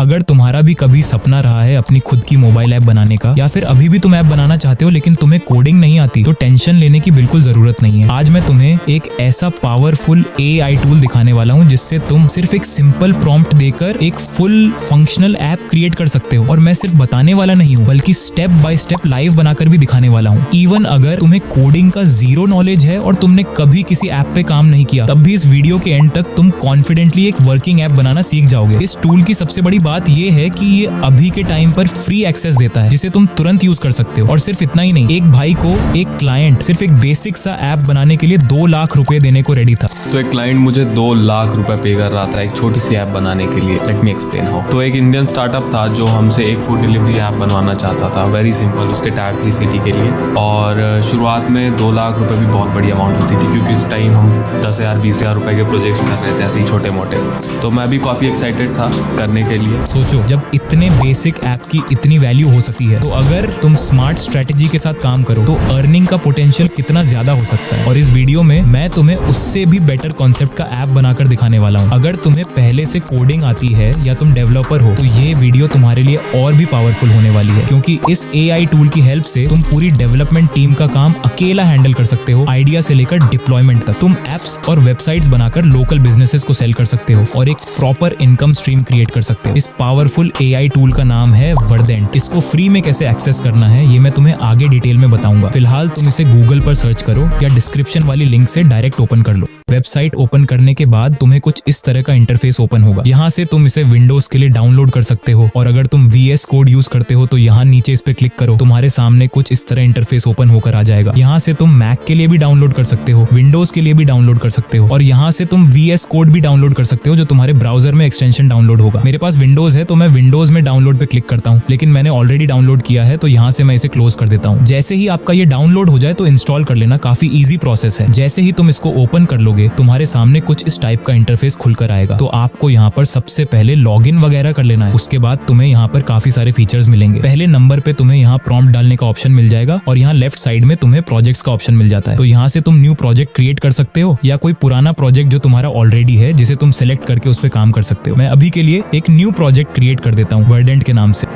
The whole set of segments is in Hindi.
अगर तुम्हारा भी कभी सपना रहा है अपनी खुद की मोबाइल ऐप बनाने का, या फिर अभी भी तुम ऐप बनाना चाहते हो लेकिन तुम्हें कोडिंग नहीं आती, तो टेंशन लेने की बिल्कुल जरूरत नहीं है। आज मैं तुम्हें एक ऐसा पावरफुल AI टूल दिखाने वाला हूँ जिससे तुम सिर्फ एक सिंपल प्रॉम्प्ट देकर एक फुल फंक्शनल ऐप क्रिएट कर सकते हो। और मैं सिर्फ बताने वाला नहीं हूँ बल्कि स्टेप बाय स्टेप लाइव बनाकर भी दिखाने वाला हूँ। इवन अगर तुम्हें कोडिंग का जीरो नॉलेज है और तुमने कभी किसी ऐप पे काम नहीं किया, तब भी इस वीडियो के एंड तक तुम कॉन्फिडेंटली एक वर्किंग ऐप बनाना सीख जाओगे। इस टूल की सबसे बड़ी बात ये है कि ये अभी के टाइम पर फ्री एक्सेस देता है जिसे तुम तुरंत यूज कर सकते हो। और सिर्फ इतना ही नहीं, एक भाई को एक क्लाइंट सिर्फ एक बेसिक सा ऐप बनाने के लिए 2 लाख रुपए देने को रेडी था। तो एक क्लाइंट मुझे 2 लाख रुपए पे कर रहा था एक छोटी सी ऐप बनाने के लिए। Let me explain how. तो एक इंडियन स्टार्टअप था जो हमसे एक फूड डिलीवरी ऐप बनवाना चाहता था, वेरी सिंपल, उसके टायर 3 सिटी के लिए। और शुरुआत में 2 लाख रुपए भी बहुत बड़ी अमाउंट होती थी क्योंकि उस टाइम हम 10,000 20,000 रुपए के प्रोजेक्ट्स कर रहे थे, ऐसे ही छोटे मोटे। तो मैं भी काफी एक्साइटेड था करने के लिए। सोचो, जब इतने बेसिक ऐप की इतनी वैल्यू हो सकती है, तो अगर तुम स्मार्ट स्ट्रेटेजी के साथ काम करो तो अर्निंग का पोटेंशियल कितना ज्यादा हो सकता है। और इस वीडियो में मैं तुम्हें उससे भी बेटर कॉन्सेप्ट का ऐप बनाकर दिखाने वाला हूँ। अगर तुम्हें पहले से कोडिंग आती है या तुम डेवलपर हो तो ये वीडियो तुम्हारे लिए और भी पावरफुल होने वाली है, क्योंकि इस AI टूल की हेल्प से तुम पूरी डेवलपमेंट टीम का काम अकेला हैंडल कर सकते हो, आइडिया से लेकर डिप्लॉयमेंट तक। तुम एप्स और वेबसाइट्स बनाकर लोकल बिजनेसेस को सेल कर सकते हो और एक प्रॉपर इनकम स्ट्रीम क्रिएट कर सकते हो। इस पावरफुल AI टूल का नाम है वर्डेंट। इसको फ्री में कैसे एक्सेस करना है ये मैं तुम्हें आगे डिटेल में बताऊंगा। फिलहाल तुम इसे गूगल पर सर्च करो या डिस्क्रिप्शन वाली लिंक से डायरेक्ट ओपन कर लो। वेबसाइट ओपन करने के बाद तुम्हें कुछ इस तरह का इंटरफेस ओपन होगा। यहाँ से तुम इसे विंडोज के लिए डाउनलोड कर सकते हो, और अगर तुम VS कोड यूज करते हो तो यहाँ नीचे इस पे क्लिक करो, तुम्हारे सामने कुछ इस तरह इंटरफेस ओपन होकर आ जाएगा। यहाँ से तुम मैक के लिए भी डाउनलोड कर सकते हो, विंडोज के लिए भी डाउनलोड कर सकते हो, और यहाँ से तुम VS कोड भी डाउनलोड कर सकते हो जो तुम्हारे ब्राउजर में एक्सटेंशन डाउनलोड होगा। मेरे पास विंडोज है तो मैं विंडोज में डाउनलोड पे क्लिक करता हूँ, लेकिन मैंने ऑलरेडी डाउनलोड किया है तो यहाँ से मैं इसे क्लोज कर देता हूँ। जैसे ही आपका ये डाउनलोड हो जाए तो इंस्टॉल कर लेना, काफी इजी प्रोसेस है। जैसे ही तुम इसको ओपन कर लोगे तुम्हारे सामने कुछ इस टाइप का इंटरफेस खुलकर आएगा। तो आपको यहाँ पर सबसे पहले लॉगिन वगैरह कर लेना है। उसके बाद तुम्हें यहाँ पर काफी सारे फीचर्स मिलेंगे। पहले नंबर पे तुम्हें यहाँ प्रॉम्प्ट डालने का ऑप्शन मिल जाएगा, और यहाँ लेफ्ट साइड में तुम्हें प्रोजेक्ट्स का ऑप्शन मिल जाता है। तो यहाँ से तुम न्यू प्रोजेक्ट क्रिएट कर सकते हो या कोई पुराना प्रोजेक्ट जो तुम्हारा ऑलरेडी है जिसे तुम सिलेक्ट करके उस पर काम कर सकते हो। मैं अभी के लिए एक न्यू प्रोजेक्ट क्रिएट कर देता हूँ वर्डेंट के नाम से।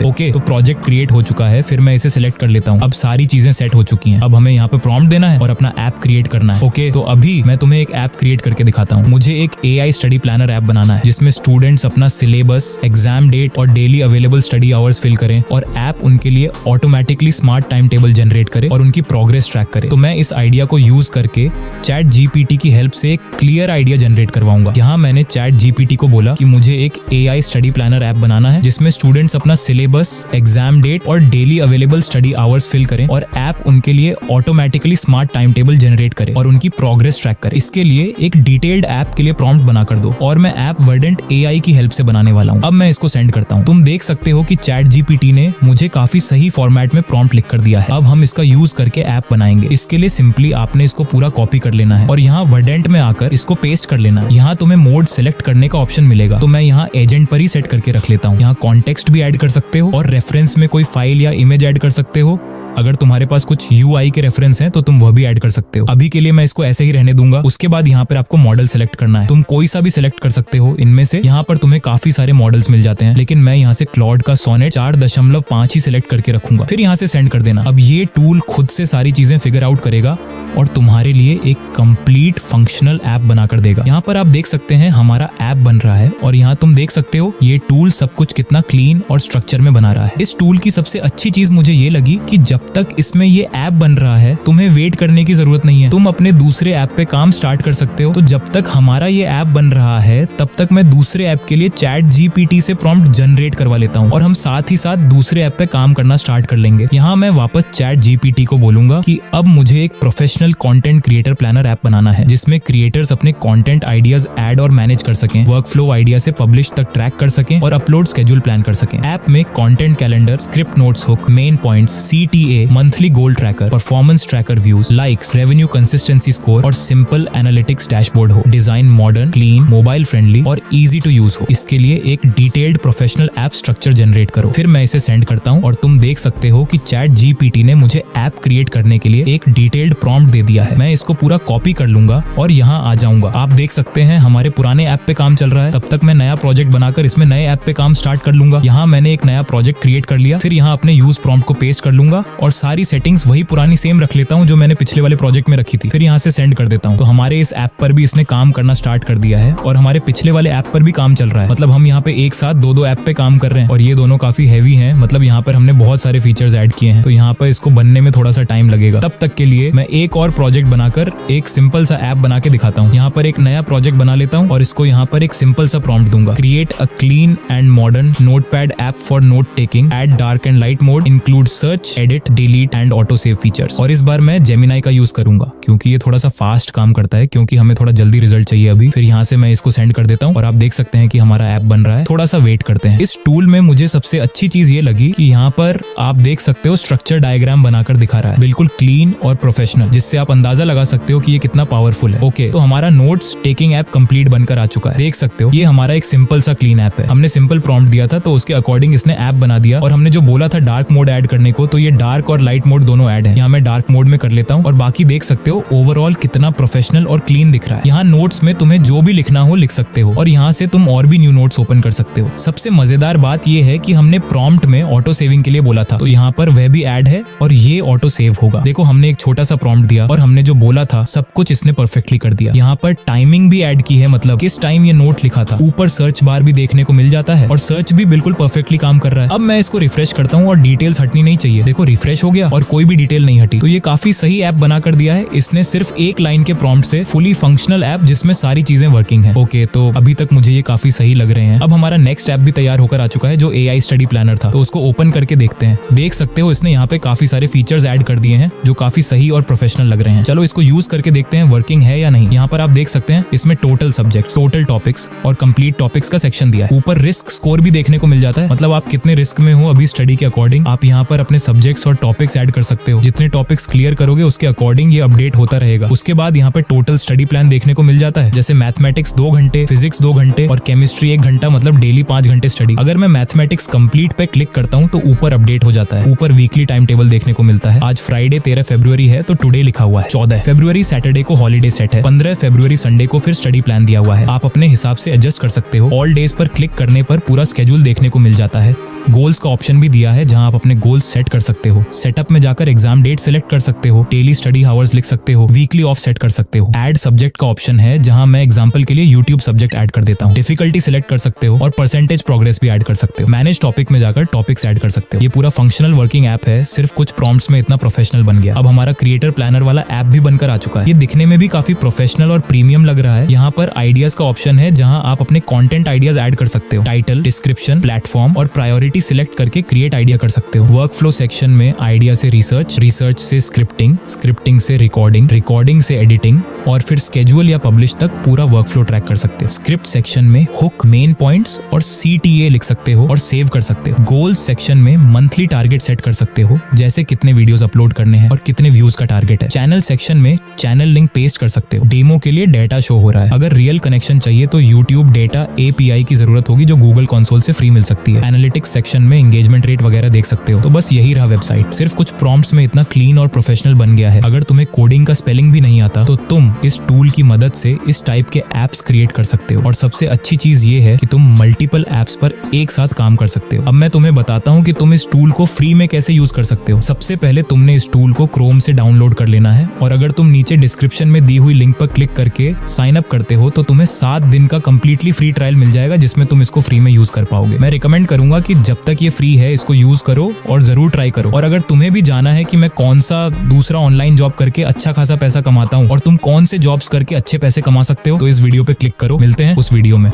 ओके, तो प्रोजेक्ट क्रिएट हो चुका है। फिर मैं इसे सिलेक्ट कर लेता हूँ। अब सारी चीजें सेट हो चुकी हैं। अब हमें यहाँ पे प्रॉम्प्ट देना है और अपना ऐप क्रिएट करना है। ओके, तो अभी मैं तुम्हें एक ऐप क्रिएट करके दिखाता हूँ। मुझे एक AI स्टडी प्लानर ऐप बनाना है जिसमें स्टूडेंट्स अपना सिलेबस, एग्जाम डेट और daily available study hours fill करें, और ऐप उनके लिए automatically smart time table generate करे और उनकी प्रोग्रेस ट्रैक करे। तो मैं इस आइडिया को यूज करके ChatGPT की हेल्प से एक क्लियर आइडिया जनरेट करवाऊंगा। यहाँ मैंने ChatGPT को बोला कि मुझे एक AI स्टडी प्लानर ऐप बनाना है जिसमें स्टूडेंट्स अपना सिलेबस, एग्जाम डेट और daily available study hours fill करें, और ऐप उनके लिए automatically smart time table generate करे और उनकी प्रोग्रेस ट्रैक करे। इसके लिए एक डिटेल्ड ऐप के लिए प्रॉम्प्ट बना कर दो, और मैं ऐप वर्डेंट AI की हेल्प से बनाने वाला हूँ। अब मैं इसको सेंड करता हूँ। तुम देख सकते हो कि ChatGPT ने मुझे काफी सही फॉर्मेट में प्रॉम्प्ट लिख कर दिया है। अब हम इसका यूज करके ऐप बनाएंगे। इसके लिए सिंपली आपने इसको पूरा कॉपी कर लेना है और यहाँ वर्डेंट में आकर इसको पेस्ट कर लेना है। यहाँ तुम्हें मोड सेलेक्ट करने का ऑप्शन मिलेगा, तो मैं यहाँ एजेंट पर ही सेट करके रख लेता हूँ। यहाँ कॉन्टेक्स्ट भी ऐड कर सकते हो और रेफरेंस में कोई फाइल या इमेज ऐड कर सकते हो। अगर तुम्हारे पास कुछ UI के रेफरेंस हैं तो तुम वह भी ऐड कर सकते हो। अभी के लिए मैं इसको ऐसे ही रहने दूंगा। उसके बाद यहाँ पर आपको मॉडल सेलेक्ट करना है। तुम कोई सा भी सेलेक्ट कर सकते हो इनमें से। यहाँ पर तुम्हें काफी सारे मॉडल्स मिल जाते हैं, लेकिन मैं यहाँ से क्लॉड का सोनेट 4.5 ही सिलेक्ट करके रखूंगा। फिर यहाँ से सेंड कर देना। अब ये टूल खुद से सारी चीजें फिगर आउट करेगा और तुम्हारे लिए एक कंप्लीट फंक्शनल ऐप बनाकर देगा। यहाँ पर आप देख सकते हैं हमारा ऐप बन रहा है, और यहाँ तुम देख सकते हो ये टूल सब कुछ कितना क्लीन और स्ट्रक्चर में बना रहा है। इस टूल की सबसे अच्छी चीज मुझे ये लगी कि जब तक इसमें ये ऐप बन रहा है तुम्हें वेट करने की जरूरत नहीं है। तुम अपने दूसरे ऐप पे काम स्टार्ट कर सकते हो। तो जब तक हमारा ये ऐप बन रहा है तब तक मैं दूसरे ऐप के लिए ChatGPT से प्रॉम्प्ट जनरेट करवा लेता हूँ, और हम साथ ही साथ दूसरे ऐप पे काम करना स्टार्ट कर लेंगे। यहाँ मैं वापस ChatGPT को बोलूंगा कि अब मुझे एक professional content creator planner app बनाना है जिसमें क्रिएटर्स अपने कंटेंट आइडियाज ऐड और मैनेज कर सकें, वर्कफ्लो आइडिया से पब्लिश तक ट्रैक कर सकें और अपलोड स्केड्यूल प्लान कर सकें। ऐप में content calendar, script notes hook, main points, CTA KPA monthly goal tracker, performance tracker views, likes, revenue consistency score और सिंपल एनालिटिक्स डैशबोर्ड हो। Design modern, clean, mobile friendly और इजी टू यूज हो। इसके लिए एक detailed professional app structure generate करो। फिर मैं इसे सेंड करता हूँ और तुम देख सकते हो कि ChatGPT ने मुझे ऐप क्रिएट करने के लिए एक डिटेल्ड प्रॉम्प्ट दे दिया है। मैं इसको पूरा कॉपी कर लूंगा और यहाँ आ जाऊंगा। आप देख सकते हैं हमारे पुराने ऐप पे काम चल रहा है। तब तक मैं नया प्रोजेक्ट बनाकर इसमें नए ऐप पे काम स्टार्ट कर लूंगा। यहाँ मैंने एक नया प्रोजेक्ट क्रिएट कर लिया। फिर यहाँ अपने यूज प्रॉम्प्ट को पेस्ट कर लूंगा और सारी सेटिंग्स वही पुरानी सेम रख लेता हूँ जो मैंने पिछले वाले प्रोजेक्ट में रखी थी। फिर यहाँ से सेंड कर देता हूँ। तो हमारे इस ऐप पर भी इसने काम करना स्टार्ट कर दिया है और हमारे पिछले वाले ऐप पर भी काम चल रहा है। मतलब हम यहाँ पे एक साथ दो ऐप पे काम कर रहे हैं और ये दोनों काफी हैवी हैं। मतलब यहाँ पर हमने बहुत सारे फीचर्स ऐड किए हैं, तो यहाँ पर इसको बनने में थोड़ा सा टाइम लगेगा। तब तक के लिए मैं एक और प्रोजेक्ट बनाकर एक सिंपल सा ऐप बना के दिखाता हूँ। यहाँ पर एक नया प्रोजेक्ट बना लेता हूँ और इसको यहाँ पर एक सिंपल सा प्रॉम्प्ट दूंगा। Create a clean and modern notepad app for note taking, add dark and light mode, include search, edit, delete and auto save features. और इस बार मैं जेमिनाई का यूज करूंगा क्योंकि ये थोड़ा सा फास्ट काम करता है, क्योंकि हमें थोड़ा जल्दी रिजल्ट चाहिए अभी। फिर यहाँ से मैं इसको सेंड कर देता हूँ और आप देख सकते हैं कि हमारा ऐप बन रहा है। थोड़ा सा वेट करते हैं। इस टूल में मुझे सबसे अच्छी चीज ये लगी कि यहाँ पर आप देख सकते हो स्ट्रक्चर डायग्राम बनाकर दिखा रहा है, बिल्कुल क्लीन और प्रोफेशनल, जिससे आप अंदाजा लगा सकते हो कि ये कितना पावरफुल है। ओके, तो हमारा नोट्स टेकिंग ऐप कंप्लीट बनकर आ चुका है। देख सकते हो ये हमारा एक सिंपल सा क्लीन ऐप है। हमने सिंपल प्रॉम्प्ट दिया था तो उसके अकॉर्डिंग इसने ऐप बना दिया। और हमने जो बोला था डार्क मोड ऐड करने को, तो ये डार्क और लाइट मोड दोनों ऐड है। यहाँ मैं डार्क मोड में कर लेता हूँ और बाकी देख सकते हो ओवरऑल कितना प्रोफेशनल और क्लीन दिख रहा है। यहाँ नोट्स में तुम्हें जो भी लिखना हो लिख सकते हो और यहाँ से तुम और भी न्यू नोट्स ओपन कर सकते हो। सबसे मजेदार बात ये है कि हमने प्रॉम्प्ट में ऑटो सेविंग के लिए बोला था, तो यहाँ पर वह भी ऐड है और ये ऑटो सेव होगा। देखो हमने एक छोटा सा प्रॉम्प्ट दिया और हमने जो बोला था सब कुछ इसने परफेक्टली कर दिया। यहाँ पर टाइमिंग भी ऐड की है, मतलब किस टाइम ये नोट लिखा था। ऊपर सर्च बार भी देखने को मिल जाता है और सर्च भी बिल्कुल परफेक्टली काम कर रहा है। अब मैं इसको रिफ्रेश करता हूँ और डिटेल्स हटनी नहीं चाहिए। देखो रिफ्रेश हो गया और कोई भी डिटेल नहीं हटी। तो ये काफी सही ऐप बना कर दिया है इसने, सिर्फ एक लाइन के प्रॉम्प्ट से फुली फंक्शनल ऐप जिसमें सारी चीजें वर्किंग है। ओके, तो अभी तक मुझे ये काफी सही लग रहे हैं। अब हमारा नेक्स्ट ऐप भी तैयार होकर आ चुका है जो AI स्टडी प्लानर था, तो उसको ओपन करके देखते हैं। देख सकते हो इसने यहाँ पे काफी सारे फीचर्स ऐड कर दिए हैं जो काफी सही और प्रोफेशनल लग रहे हैं। चलो इसको यूज करके देखते हैं वर्किंग है या नहीं। यहाँ पर आप देख सकते हैं इसमें टोटल सब्जेक्ट, टोटल टॉपिक्स और कंप्लीट टॉपिक्स का सेक्शन दिया है। ऊपर रिस्क स्कोर भी देखने को मिल जाता है, मतलब आप कितने रिस्क में हो अभी स्टडी के अकॉर्डिंग। आप यहाँ पर अपने सब्जेक्ट्स और टॉपिक्स ऐड कर सकते हो। जितने टॉपिक्स क्लियर करोगे उसके अकॉर्डिंग ये अपडेट होता रहेगा। उसके बाद यहाँ पे टोटल स्टडी प्लान देखने को मिल जाता है, जैसे मैथमेटिक्स 2 घंटे, फिजिक्स 2 घंटे और केमिस्ट्री 1 घंटा, मतलब डेली 5 घंटे स्टडी। अगर मैं मैथमेटिक्स कंप्लीट पे क्लिक करता हूँ तो ऊपर अपडेट हो जाता है। ऊपर वीकली टाइम टेबल देखने को मिलता है। आज फ्राइडे 13 फरवरी है तो टुडे लिखा हुआ है। 14 फरवरी सैटरडे को हॉलीडे सेट है। 15 फरवरी संडे को फिर स्टडी प्लान दिया हुआ है। आप अपने हिसाब से एडजस्ट कर सकते हो। ऑल डेज पर क्लिक करने पर पूरा स्केड्यूल देखने को मिल जाता है। गोल्स का ऑप्शन भी दिया है जहां आप अपने गोल्स सेट कर सकते हो। सेटअप में जाकर एग्जाम डेट सिलेक्ट कर सकते हो। डेली स्टडी आवर्स लिख सकते हो। वीकली ऑफ सेट कर सकते हो। ऐड सब्जेक्ट का ऑप्शन है जहां मैं एग्जांपल के लिए यूट्यूब सब्जेक्ट ऐड कर देता हूं। डिफिकल्टी सिलेक्ट कर सकते हो और परसेंटेज प्रोग्रेस भी ऐड कर सकते हो। मैनेज टॉपिक में जाकर टॉपिक्स ऐड कर सकते हो। ये पूरा फंक्शनल वर्किंग ऐप है, सिर्फ कुछ प्रॉम्प्ट्स में इतना प्रोफेशनल बन गया। अब हमारा क्रिएटर प्लानर वाला ऐप भी बनकर आ चुका है। ये दिखने में भी काफी प्रोफेशनल और प्रीमियम लग रहा है। यहाँ पर आइडियाज का ऑप्शन है जहां आप अपने कंटेंट आइडियाज ऐड कर सकते हो। टाइटल, डिस्क्रिप्शन, प्लेटफॉर्म और प्रायोरिटी सिलेक्ट करके क्रिएट आइडिया कर सकते हो। वर्क फ्लो सेक्शन में आइडिया से रिसर्च, रिसर्च से स्क्रिप्टिंग, स्क्रिप्टिंग से रिकॉर्डिंग, रिकॉर्डिंग से एडिटिंग और फिर स्केड्यूल या पब्लिश तक पूरा वर्क फ्लो ट्रैक कर सकते हो। स्क्रिप्ट सेक्शन में हुक, मेन पॉइंट्स और CTA लिख सकते हो और सेव कर सकते हो। गोल सेक्शन में मंथली टारगेट सेट कर सकते हो, जैसे कितने वीडियोस अपलोड करने हैं और कितने व्यूज का टारगेट है। चैनल सेक्शन में चैनल लिंक पेस्ट कर सकते हो। डेमो के लिए डेटा शो हो रहा है। अगर रियल कनेक्शन चाहिए तो यूट्यूब डेटा API की जरूरत होगी जो गूगल कंसोल से फ्री मिल सकती है। एनालिटिक्स सेक्शन में एंगेजमेंट रेट वगैरह देख सकते हो। तो बस यही रहा वेबसाइट। सिर्फ कुछ प्रॉम्प्ट्स में इतना क्लीन और प्रोफेशनल बन गया है। अगर तुम्हें कोडिंग का स्पेलिंग भी नहीं आता तो तुम इस टूल की मदद से इस टाइप के एप्स क्रिएट कर सकते हो। और सबसे अच्छी चीज ये है कि तुम मल्टीपल एप्स पर एक साथ काम कर सकते हो। अब मैं तुम्हें बताता हूँ कि तुम इस टूल को फ्री में कैसे यूज कर सकते हो। सबसे पहले तुमने इस टूल को क्रोम से डाउनलोड कर लेना है और अगर तुम नीचे डिस्क्रिप्शन में दी हुई लिंक पर क्लिक करके साइन अप करते हो तो तुम्हें 7 दिन का कंप्लीटली फ्री ट्रायल मिल जाएगा जिसमें तुम इसको फ्री में यूज कर पाओगे। मैं रिकमेंड करूंगा कि जब तक ये फ्री है इसको यूज करो और जरूर ट्राई करो। और अगर तुम्हें भी जाना है कि मैं कौन सा दूसरा ऑनलाइन जॉब करके अच्छा खासा पैसा कमाता हूँ और तुम कौन से जॉब्स करके अच्छे पैसे कमा सकते हो, तो इस वीडियो पे क्लिक करो। मिलते हैं उस वीडियो में।